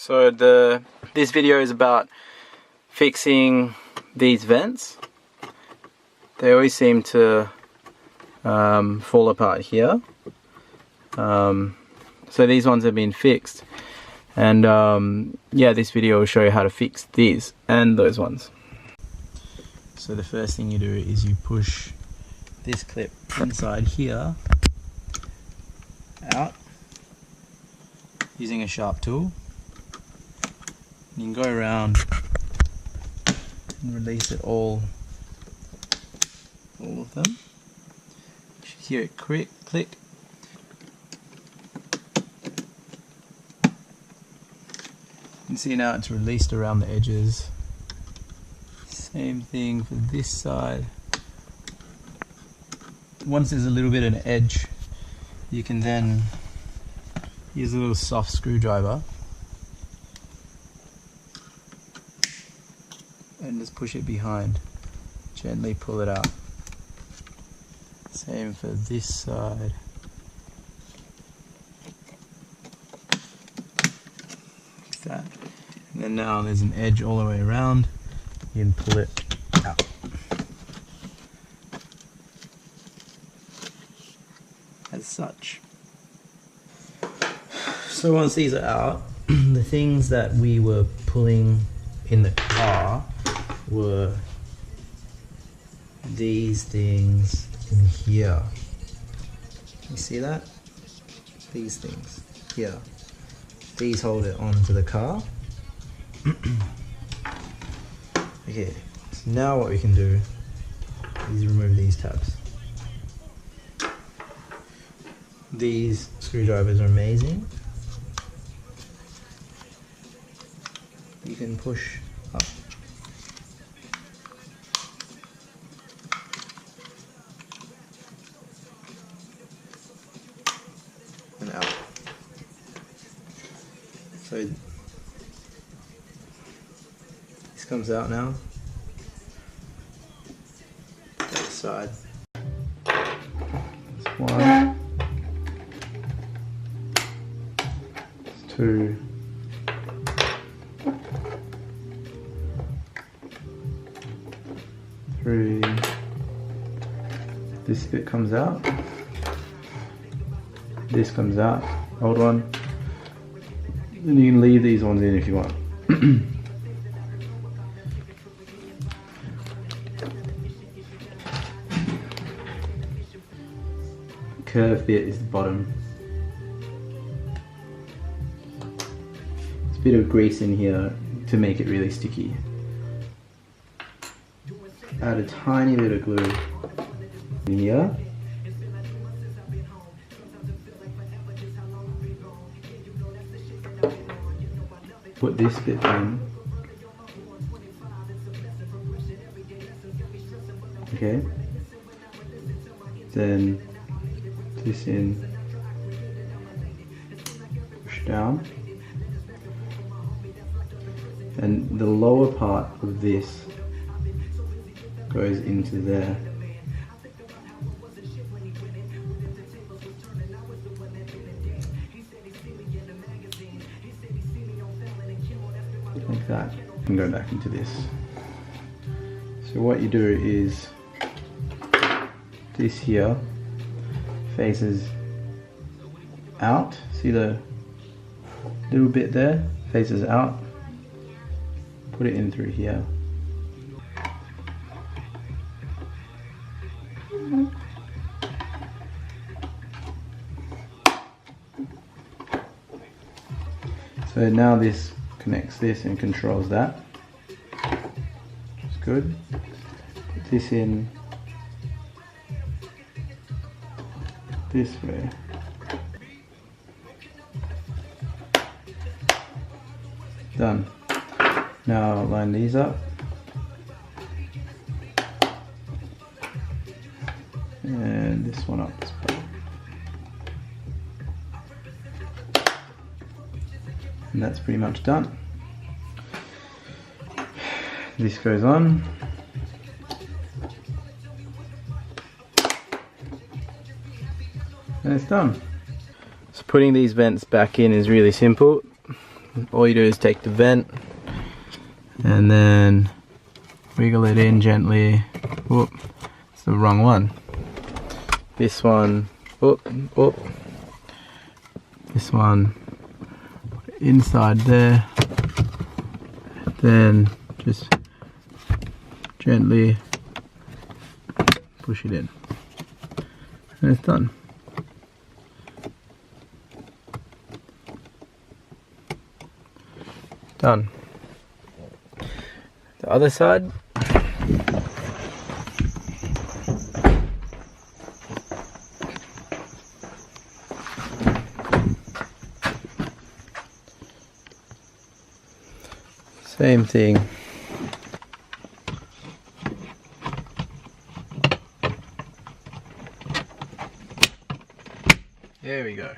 So this video is about fixing these vents. They always seem to fall apart here. So these ones have been fixed, and yeah, this video will show you how to fix these and those ones. So the first thing you do is you push this clip inside here out using a sharp tool. You can go around and release it all of them. You should hear it click. You can see now it's released around the edges. Same thing for this side. Once there's a little bit of an edge, you can then use a little soft screwdriver and just push it behind. Gently pull it out. Same for this side. Like that. And then now there's an edge all the way around. You can pull it out. As such. So once these are out, the things that we were pulling in the car were these things in here. You see that? These things here. These hold it onto the car. Okay, so now what we can do is remove these tabs. These screwdrivers are amazing. You can push up. And out. So this comes out now. The other side. That's one. That's two. Three. This bit comes out. This comes out. Old one. Then you can leave these ones in if you want. Curved bit is the bottom. There's a bit of grease in here to make it really sticky. Add a tiny bit of glue in here. Put this bit in. Okay. Then this in. Push down. And the lower part of this goes into there. Like that. And go back into this. So what you do is this here faces out. See the little bit there? Faces out. Put it in through here. So now this connects this and controls that. Which is good. Put this in this way. Done. Now line these up. And this one up as well. And that's pretty much done. This goes on. And it's done. So putting these vents back in is really simple. all you do is take the vent and then wiggle it in gently. Whoop, it's the wrong one. This one, whoop, whoop. This one inside there. Then just gently push it in. And it's done. Done. The other side. Same thing. There we go.